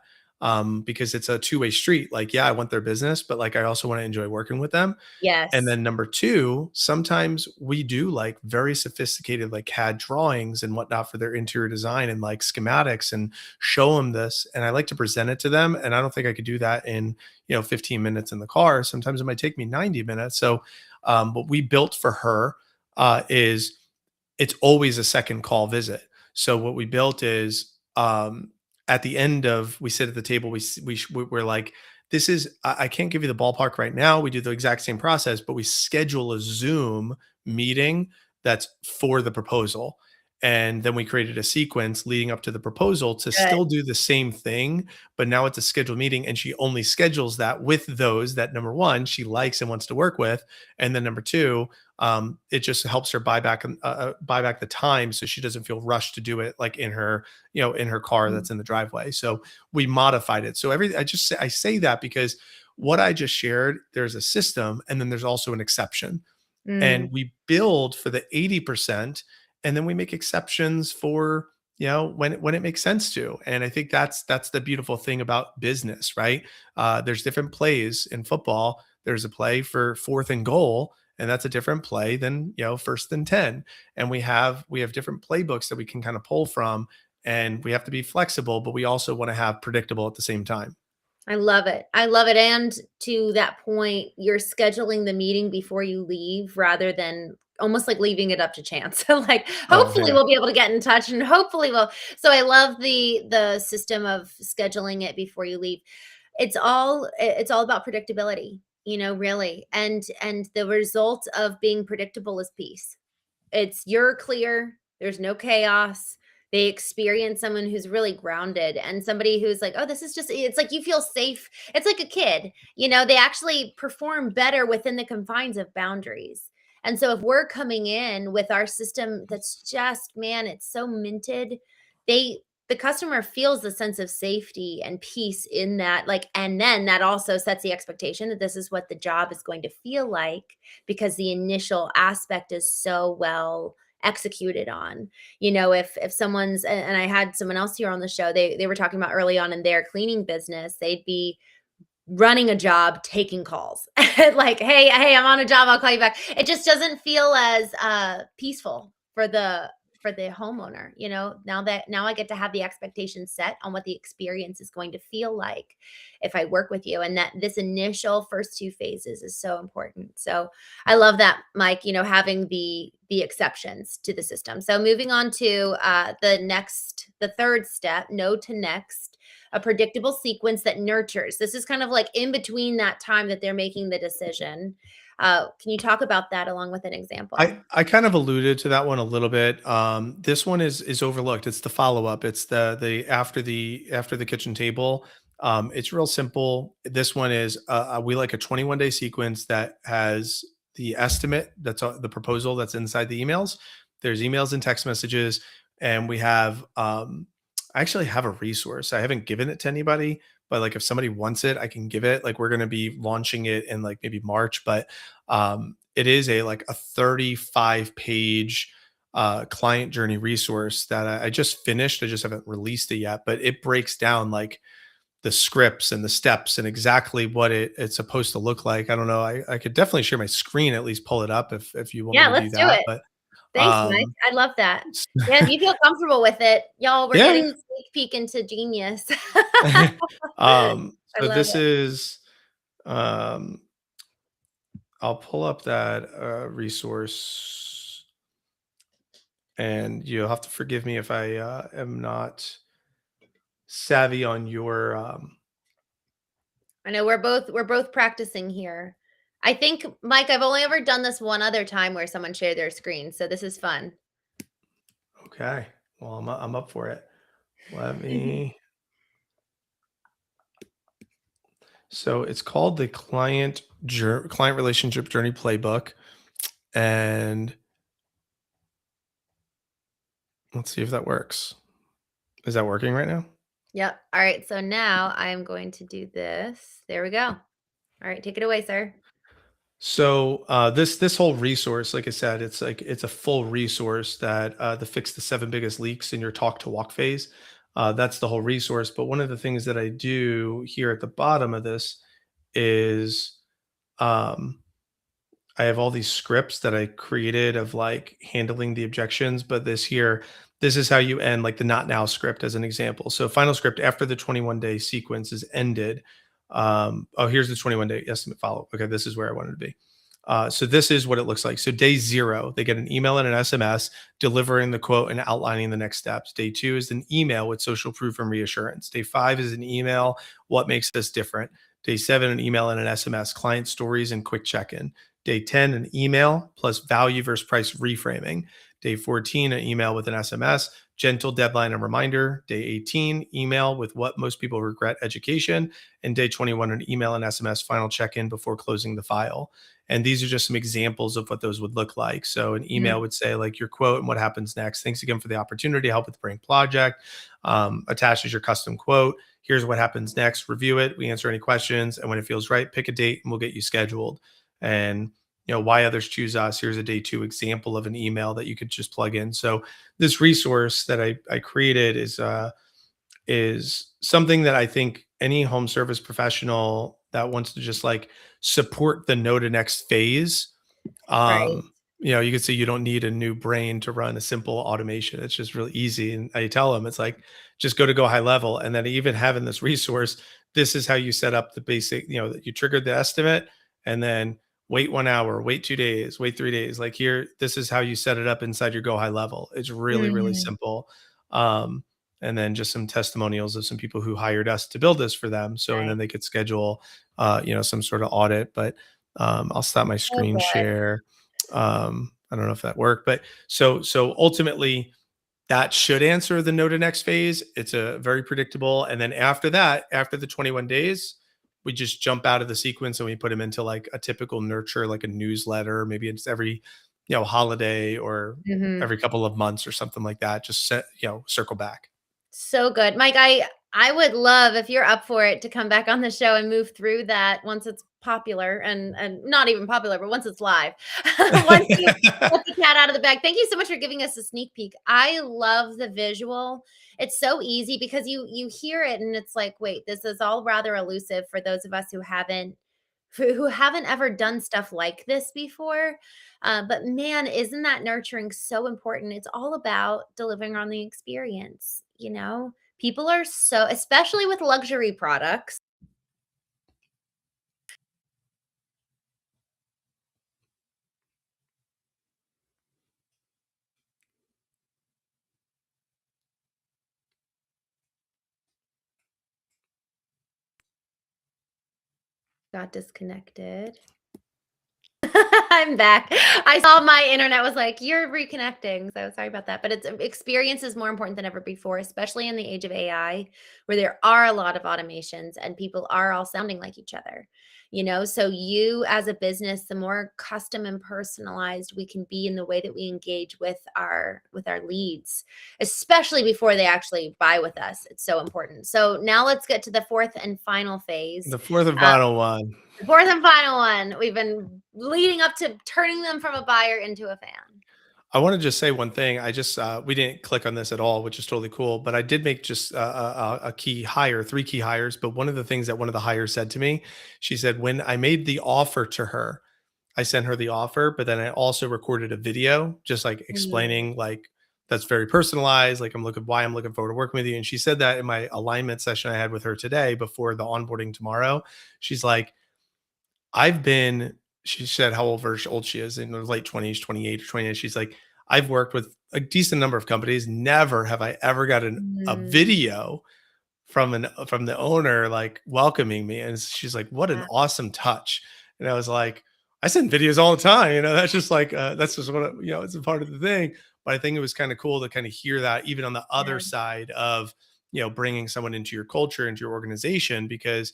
because it's a two-way street. Like, yeah, I want their business, but, like, I also wanna enjoy working with them. And Yes. then number 2, sometimes we do, like, very sophisticated, like, CAD drawings and whatnot for their interior design and, like, schematics, and show them this, and I like to present it to them, and I don't think I could do that in, 15 minutes in the car. Sometimes it might take me 90 minutes. So, what we built for her, is it's always a second call visit. So what we built is, at the end of, we sit at the table, we're like, this is, I can't give you the ballpark right now. We do the exact same process, but we schedule a Zoom meeting that's for the proposal. And then we created a sequence leading up to the proposal to Good. still do the same thing, but now it's a scheduled meeting. And she only schedules that with those that, number one, she likes and wants to work with. And then number two, it just helps her buy back the time, so she doesn't feel rushed to do it like in her car Mm. that's in the driveway. So we modified it. So I say that because what I just shared, there's a system and then there's also an exception, Mm. and we build for the 80%, and then we make exceptions for, when it makes sense to. And I think that's the beautiful thing about business, right? There's different plays in football. There's a play for fourth and goal, and that's a different play than, first and 10. And we have different playbooks that we can kind of pull from, and we have to be flexible, but we also want to have predictable at the same time. I love it. I love it. And to that point, you're scheduling the meeting before you leave rather than almost like leaving it up to chance. So like Oh hopefully yeah. we'll be able to get in touch, and hopefully we'll, so I love the system of scheduling it before you leave. It's all about predictability, really. And the result of being predictable is peace. You're clear, there's no chaos, They experience someone who's really grounded and somebody who's like, "Oh, this is just," it's like you feel safe. It's like a kid, they actually perform better within the confines of boundaries. And so if we're coming in with our system that's just, man, it's so minted, they the customer feels the sense of safety and peace in that, like, and then that also sets the expectation that this is what the job is going to feel like, because the initial aspect is so well executed on. If someone's, and I had someone else here on the show, they were talking about early on in their cleaning business, they'd be running a job, taking calls. Like, "Hey, I'm on a job, I'll call you back." It just doesn't feel as, peaceful for the homeowner, now I get to have the expectation set on what the experience is going to feel like if I work with you, and that this initial first 2 phases is so important. So, I love that, Mike, having the exceptions to the system. So, moving on to, the 3rd step, no to next, a predictable sequence that nurtures. This is kind of like in between that time that they're making the decision. Can you talk about that along with an example? I kind of alluded to that one a little bit. This one is overlooked. It's the follow up. It's the kitchen table. It's real simple. This one is we like a 21-day sequence that has the estimate, that's the proposal that's inside the emails. There's emails and text messages, and we have I actually have a resource. I haven't given it to anybody, but like if somebody wants it, I can give it. Like we're going to be launching it in like maybe March, but it is a 35-page client journey resource that I just finished. I just haven't released it yet, but it breaks down like the scripts and the steps and exactly what it's supposed to look like. I don't know. I could definitely share my screen, at least pull it up if you want me Yeah, to do let's do that. it. But Thanks, Mike. um, I love that. Yeah, if you feel comfortable with it, y'all, we're getting yeah. a sneak peek into genius. I So love this it. is um, I'll pull up that resource, and you'll have to forgive me if I am not savvy on your I know we're both practicing here. I think, Mike, I've only ever done this one other time where someone shared their screen, so this is fun. okay. Well, I'm up for it. Let me. So it's called the client relationship journey playbook, and let's see if that works. Is that working right now? Yep. All right, so now I am going to do this. There we go. All right, take it away, sir. So this whole resource, like I said, it's a full resource that to fix the 7 biggest leaks in your talk to walk phase. That's the whole resource. But one of the things that I do here at the bottom of this is um, I have all these scripts that I created of like handling the objections, but this is how you end like the not now script as an example. So final script after the 21-day sequence is ended. Oh, here's the 21-day estimate follow. Okay, this is where I wanted to be. So this is what it looks like. So day 0, they get an email and an SMS delivering the quote and outlining the next steps. Day 2 is an email with social proof and reassurance. Day 5 is an email, what makes this different. Day 7, an email and an SMS, client stories and quick check-in. Day 10, an email plus value versus price reframing. Day 14, an email with an SMS, gentle deadline and reminder. Day 18, email with what most people regret education. And day 21, an email and SMS final check in before closing the file. And these are just some examples of what those would look like. So an email Mhm. would say, like, your quote and what happens next. Thanks again for the opportunity to help with the brain project. Attaches your custom quote. Here's what happens next. Review it. We answer any questions. And when it feels right, pick a date and we'll get you scheduled. And why others choose us. Here's a day 2 example of an email that you could just plug in. So this resource that I created is something that I think any home service professional that wants to just like support the no to next phase. Right. You could say you don't need a new brain to run a simple automation. It's just really easy. And I tell them it's like just go high level. And then even having this resource, this is how you set up the basic, that you triggered the estimate and then wait 1 hour, wait 2 days, wait 3 days. Like here, this is how you set it up inside your go high level. It's really, really Mhm. simple. Um, and then just some testimonials of some people who hired us to build this for them. So, and Nice. then they could schedule, some sort of audit. But I'll stop my Oh, screen boy. share. I don't know if that worked, but so ultimately, that should answer the no to next phase. It's a very predictable. And then after that, after the 21 days, we just jump out of the sequence and we put them into like a typical nurture, like a newsletter. Maybe it's every, holiday or Mhm. every couple of months or something like that. Just set, circle back. So good. Mike, I would love if you're up for it to come back on the show and move through that once it's popular and not even popular, but once it's live. Once you let the cat out of the bag. Thank you so much for giving us a sneak peek. I love the visual. It's so easy because you hear it and it's like, wait, this is all rather elusive for those of us who haven't ever done stuff like this before. But man, isn't that nurturing so important? It's all about delivering on the experience, you know? People are so, especially with luxury products. Got disconnected. I'm back. I saw my internet was like, "You're reconnecting." So sorry about that. But it's experience is more important than ever before, especially in the age of AI, where there are a lot of automations and people are all sounding like each other. So you as a business, the more custom and personalized we can be in the way that we engage with our leads, especially before they actually buy with us. It's so important. So now let's get to the fourth and final phase. The fourth and uh, final one. the fourth and final one, we've been leading up to turning them from a buyer into a fan. I want to just say one thing. I just we didn't click on this at all, which is totally cool. But I did make just a key hire, three key hires. But one of the things that one of the hires said to me, she said, when I made the offer to her, I sent her the offer, but then I also recorded a video, just like Mm, explaining like that's very personalized. Like I'm looking forward to working with you. And she said that in my alignment session I had with her today before the onboarding tomorrow. She's like, I've been she said how old she is in her late 20s, 28 or 29. She's like, I've worked with a decent number of companies. Never have I ever gotten a mm, video from the owner like welcoming me. And she's like, what an yeah, awesome touch. And I was like, I send videos all the time. That's just like that's just what it's a part of the thing. But I think it was kind of cool to kind of hear that even on the other yeah, side of bringing someone into your culture, into your organization, because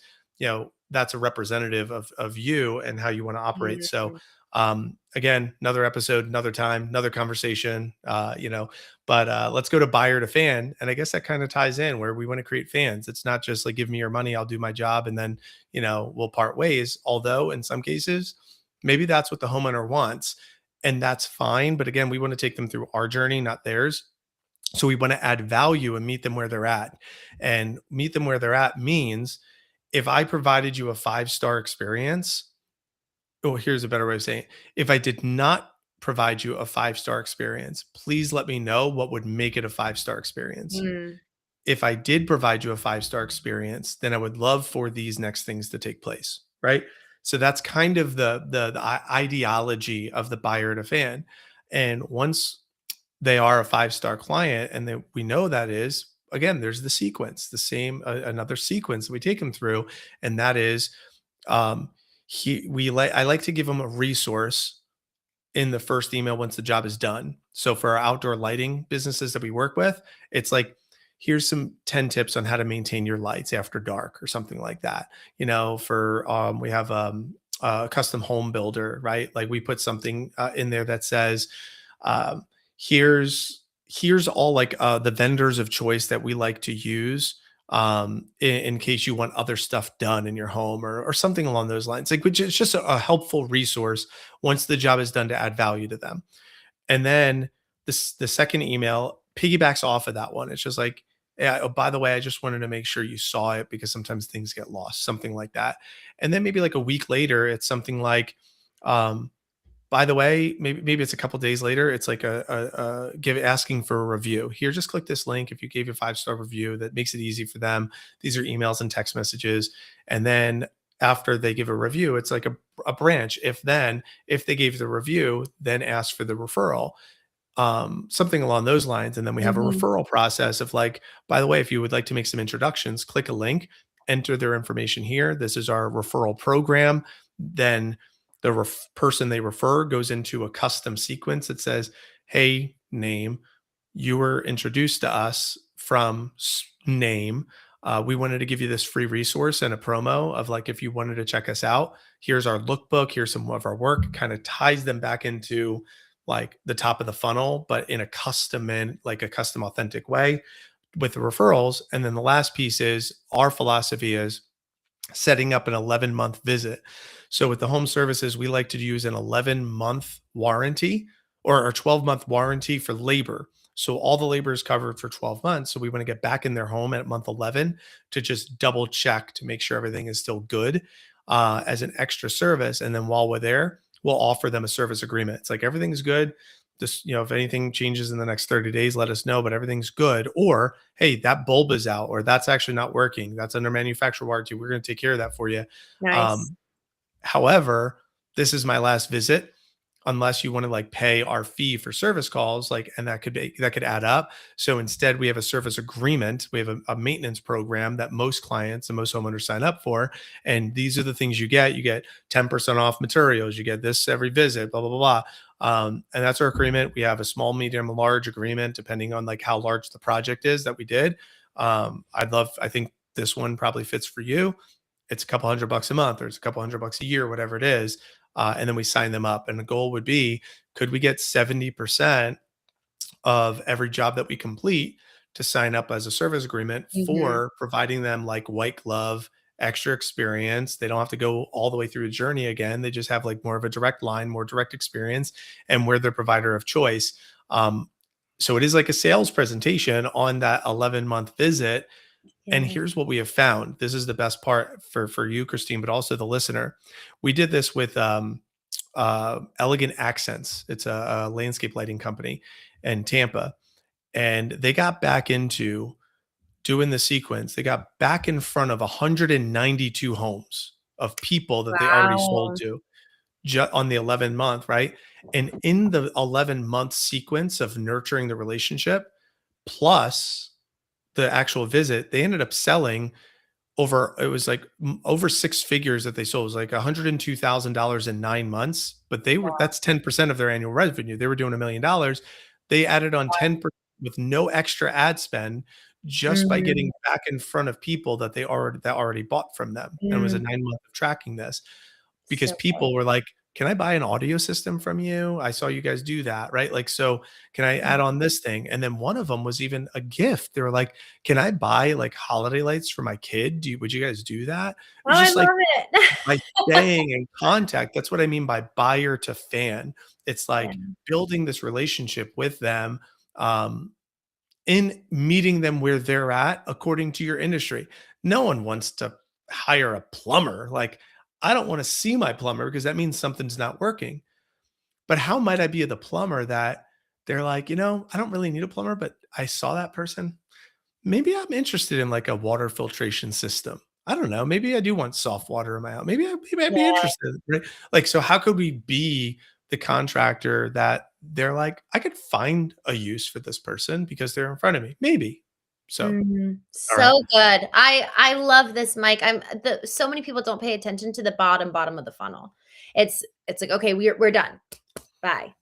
that's a representative of you and how you want to operate. So mm, again, another episode, another time, another conversation, but let's go to buyer to fan. And I guess that kind of ties in where we want to create fans. It's not just like, give me your money, I'll do my job, and then, we'll part ways. Although in some cases, maybe that's what the homeowner wants. And that's fine. But again, we want to take them through our journey, not theirs. So we want to add value and meet them where they're at. And meet them where they're at means if I provided you a 5-star experience, oh, here's a better way of saying it. If I did not provide you a 5-star experience, please let me know what would make it a 5-star experience. mm, If I did provide you a 5-star experience, then I would love for these next things to take place, right? So that's kind of the ideology of the buyer to fan. And once they are a 5-star client and then we know that is, again, there's the sequence, the same another sequence that we take them through, and that is um I like to give them a resource in the first email once the job is done. So for our outdoor lighting businesses that we work with, it's like, here's some 10 tips on how to maintain your lights after dark or something like that. For we have a custom home builder, right? Like we put something in there that says, um, here's all like the vendors of choice that we like to use in case you want other stuff done in your home or something along those lines, like, which is just a helpful resource once the job is done to add value to them. And then the second email piggybacks off of that one. It's just like, yeah, oh, by the way, I just wanted to make sure you saw it because sometimes things get lost, something like that. And then maybe like a week later, it's something like, um, by the way, maybe it's a couple days later. It's like a give asking for a review. Here, just click this link. If you gave a 5-star review, that makes it easy for them. These are emails and text messages. And then after they give a review, it's like a branch. If they gave the review, then ask for the referral, something along those lines. And then we have a mhm, referral process of like, by the way, if you would like to make some introductions, click a link, enter their information here. This is our referral program. Then the person they refer goes into a custom sequence that says, hey, name, You were introduced to us from name. We wanted to give you this free resource and a promo of like, if you wanted to check us out, here's our lookbook, here's some of our work, kind of ties them back into like the top of the funnel, but in a like a custom authentic way with the referrals. And then the last piece is our philosophy is setting up an 11-month visit. So with the home services, we like to use an 11-month warranty or a 12-month warranty for labor. So all the labor is covered for 12 months. So we want to get back in their home at month 11 to just double check to make sure everything is still good as an extra service. And then while we're there, we'll offer them a service agreement. It's like everything's good. Just, if anything changes in the next 30 days, let us know, but everything's good. Or, hey, that bulb is out, or that's actually not working. That's under manufacturer warranty. We're going to take care of that for you. Nice. Um, However, this is my last visit unless you want to like pay our fee for service calls, like, and that could add up. So instead we have a service agreement. We have a maintenance program that most clients and most homeowners sign up for. And these are the things you get. You get 10% off materials. You get this every visit, blah, blah, blah, blah. And that's our agreement. We have a small, medium, large agreement, depending on like how large the project is that we did. I think this one probably fits for you. It's a couple $100 a month, or it's a couple $100 a year, whatever it is. And then we sign them up. And the goal would be, could we get 70% of every job that we complete to sign up as a service agreement Mhm. for providing them like white glove extra experience? They don't have to go all the way through the journey again. They just have like more of a direct line, more direct experience, and we're the provider of choice. So it is like a sales presentation on that 11-month visit. And Yeah. here's what we have found. This is the best part for you, Christine, but also the listener. We did this with Elegant Accents. It's a landscape lighting company in Tampa, and they got back into doing the sequence. They got back in front of 192 homes of people that they already sold Wow. to on the 11-month, right? And in the 11-month sequence of nurturing the relationship, plus the actual visit, they ended up selling it was like over six figures that they sold. It was like $102,000 in 9 months, but that's 10% of their annual revenue. They were doing $1 million. They added on 10% with no extra ad spend just by Mhm. getting back in front of people that already bought from them. And it was a Mm. 9 month of tracking this because So people cool. were like, "Can I buy an audio system from you? I saw you guys do that," right? Like, "So, can I add on this thing?" And then one of them was even a gift. They were like, "Can I buy, like, holiday lights for my kid? Would you guys do that?" It Oh, was I just like love by it. staying in contact. That's what I mean by buyer to fan. It's Yeah. like building this relationship with them, um, in meeting them where they're at according to your industry. No one wants to hire a plumber. Like, I don't want to see my plumber because that means something's not working. But how might I be the plumber that they're like, I don't really need a plumber, but I saw that person. Maybe I'm interested in like a water filtration system. I don't know. Maybe I do want soft water in my house. Maybe I'd be Yeah. interested. Right? Like, so how could we be the contractor that they're like, I could find a use for this person because they're in front of me? Maybe. So, Mhm. all right. So good. I love this, Mike. So many people don't pay attention to the bottom of the funnel. It's like, okay, we're done. Bye.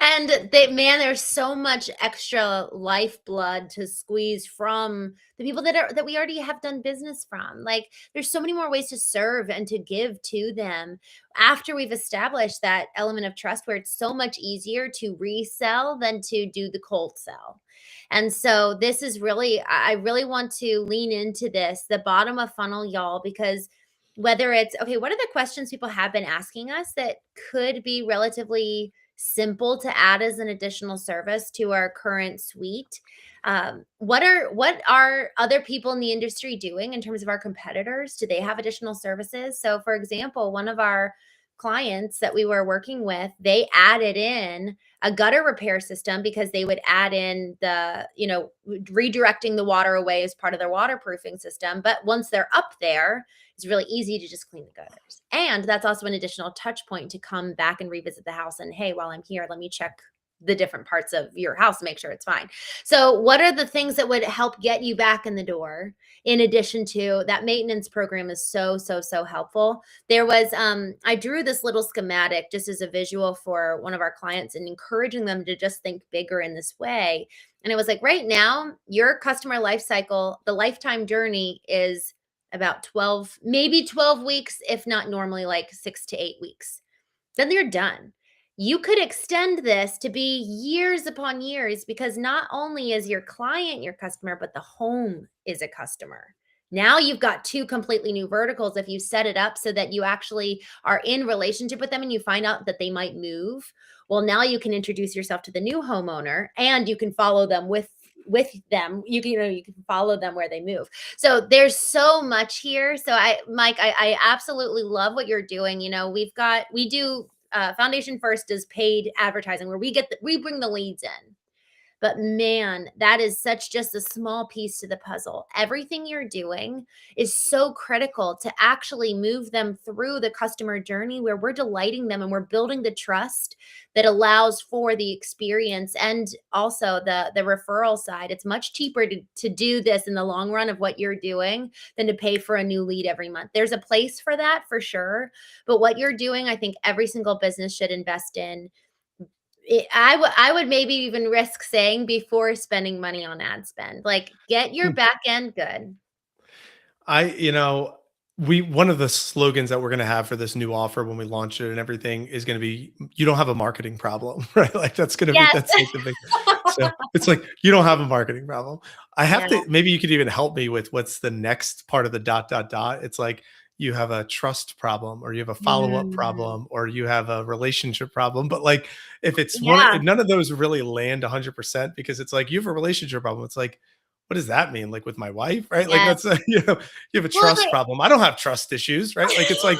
And there's so much extra lifeblood to squeeze from the people that we already have done business from. Like, there's so many more ways to serve and to give to them after we've established that element of trust, where it's so much easier to resell than to do the cold sell. And so this is really, I really want to lean into this, the bottom of funnel, y'all, because whether it's okay, what are the questions people have been asking us that could be relatively simple to add as an additional service to our current suite? What are other people in the industry doing in terms of our competitors? Do they have additional services? So, for example, one of our clients that we were working with, they added in a gutter repair system because they would add in redirecting the water away as part of their waterproofing system. But once they're up there, it's really easy to just clean the gutters. And that's also an additional touch point to come back and revisit the house. And hey, while I'm here, let me check. the different parts of your house to make sure it's fine. So, what are the things that would help get you back in the door? In addition to that, maintenance program is so, so, so helpful. There was, I drew this little schematic just as a visual for one of our clients and encouraging them to just think bigger in this way. And it was like, right now, your customer life cycle, the lifetime journey is about 12, maybe 12 weeks, if not normally like 6 to 8 weeks. Then they're done. You could extend this to be years upon years because not only is your client your customer, but the home is a customer. Now you've got two completely new verticals if you set it up so that you actually are in relationship with them and you find out that they might move. Well, now you can introduce yourself to the new homeowner and you can follow them with them. You can follow them where they move. So there's so much here. So Mike, I absolutely love what you're doing. We do Foundation First is paid advertising where we bring the leads in. But man, that is such just a small piece to the puzzle. Everything you're doing is so critical to actually move them through the customer journey where we're delighting them and we're building the trust that allows for the experience and also the referral side. It's much cheaper to do this in the long run of what you're doing than to pay for a new lead every month. There's a place for that for sure. But what you're doing, I think every single business should invest in. I would maybe even risk saying before spending money on ad spend, like, get your back end good. I, you know, we one of the slogans that we're gonna have for this new offer when we launch it and everything is gonna be, "You don't have a marketing problem," right? Like, Yes. that's like the big so, it's like, "You don't have a marketing problem." I have Yeah. to maybe you could even help me with what's the next part of the dot, dot, dot. It's like, you have a trust problem, or you have a follow-up Mm. problem, or you have a relationship problem, but, like, if it's one Yeah. none of those really land 100% because it's like, "You have a relationship problem." It's like, what does that mean? Like with my wife, right? Like Yes. that's you have a Well, trust problem. I don't have trust issues, right? Like it's like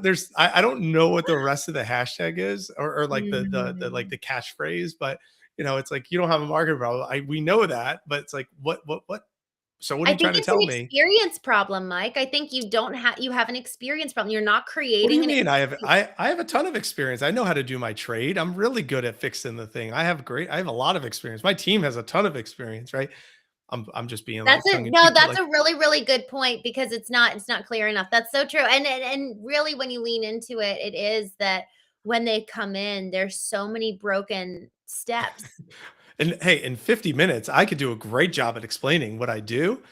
there's I don't know what the rest of the hashtag is or like the like Mm. the catchphrase, but it's like you don't have a market problem. We know that, but it's like what? So what are I you think trying to it's an tell me? experience problem, Mike. I think you have an experience problem. You're not What do creating you an mean? experience. I have a ton of experience. I know how to do my trade. I'm really good at fixing the thing. I have a lot of experience. My team has a ton of experience, right? I'm just being like tongue in cheek, but That's like a really, really good point because it's not clear enough. That's so true. And really when you lean into it, it is that when they come in, there's so many broken steps. and hey, in 50 minutes, I could do a great job at explaining what I do.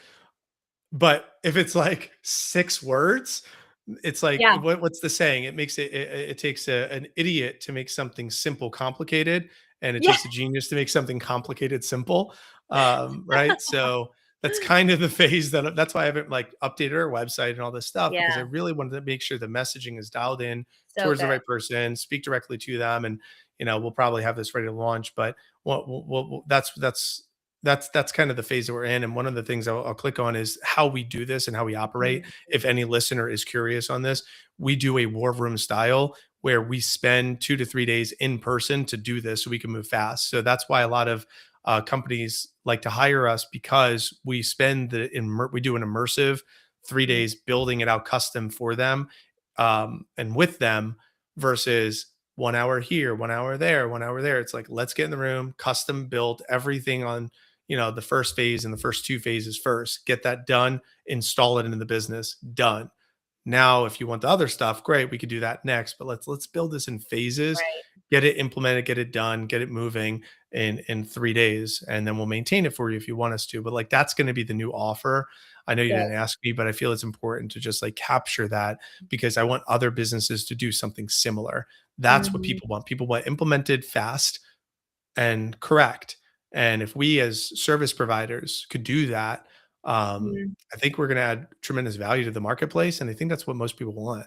But if it's like 6 words, it's like Yeah. what's the saying? It takes an idiot to make something simple complicated, and it Yeah. takes a genius to make something complicated simple. Right? So that's kind of the phase that's why I haven't like updated our website and all this stuff because I Yeah. really wanted to make sure the messaging is dialed in So towards the good. right person, speak directly to them, and we'll probably have this ready to launch. But that's kind of the phase that we're in. And one of the things I'll click on is how we do this and how we operate. Mhm. If any listener is curious on this, we do a war room style where we spend 2 to 3 days in person to do this so we can move fast. So that's why a lot of companies like to hire us because we do an immersive 3 days building it out custom for them and with them versus 1 hour here, 1 hour there, 1 hour there. It's like, let's get in the room, custom build everything on the first phase and the first two phases first, get that done, install it into the business, done. Now, if you want the other stuff, great, we could do that next. But let's build this in phases, Right. get it implemented, get it done, get it moving in 3 days, and then we'll maintain it for you if you want us to. But like that's going to be the new offer. I know you Good. didn't ask me, but I feel it's important to just like capture that because I want other businesses to do something similar. That's what Mhm. people want. People want implemented fast and correct. And if we as service providers could do that, Mhm. I think we're going to add tremendous value to the marketplace. And I think that's what most people want.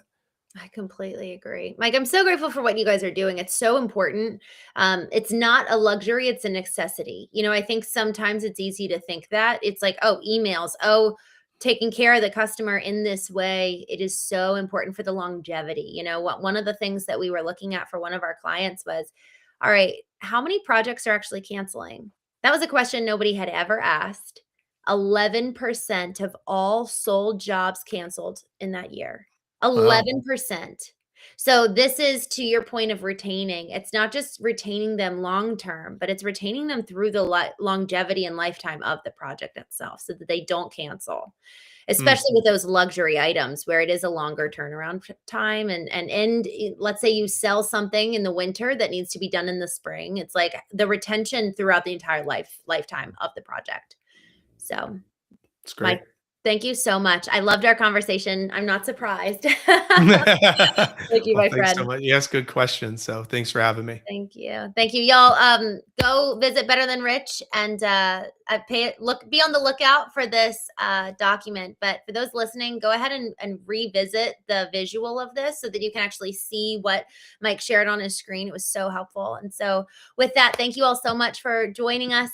I completely agree. Mike, I'm so grateful for what you guys are doing. It's so important. It's not a luxury, it's a necessity. I think sometimes it's easy to think that. It's like, oh, emails, oh, taking care of the customer in this way. It is so important for the longevity. One of the things that we were looking at for one of our clients was, all right, how many projects are actually canceling? That was a question nobody had ever asked. 11% of all sold jobs canceled in that year. Wow. 11%. So this is to your point of retaining. It's not just retaining them long term, but it's retaining them through the longevity and lifetime of the project itself so that they don't cancel. Mm, Especially with those luxury items where it is a longer turnaround time let's say you sell something in the winter that needs to be done in the spring. It's like the retention throughout the entire lifetime of the project. So, it's Mike, great. thank you so much. I loved our conversation. I'm not surprised. Thank you, Well, my thanks so friend. much. You asked good questions, so thanks for having me. Thank you. Thank you. Y'all, go visit Better Than Rich and be on the lookout for this document. But for those listening, go ahead and revisit the visual of this so that you can actually see what Mike shared on his screen. It was so helpful. And so with that, thank you all so much for joining us.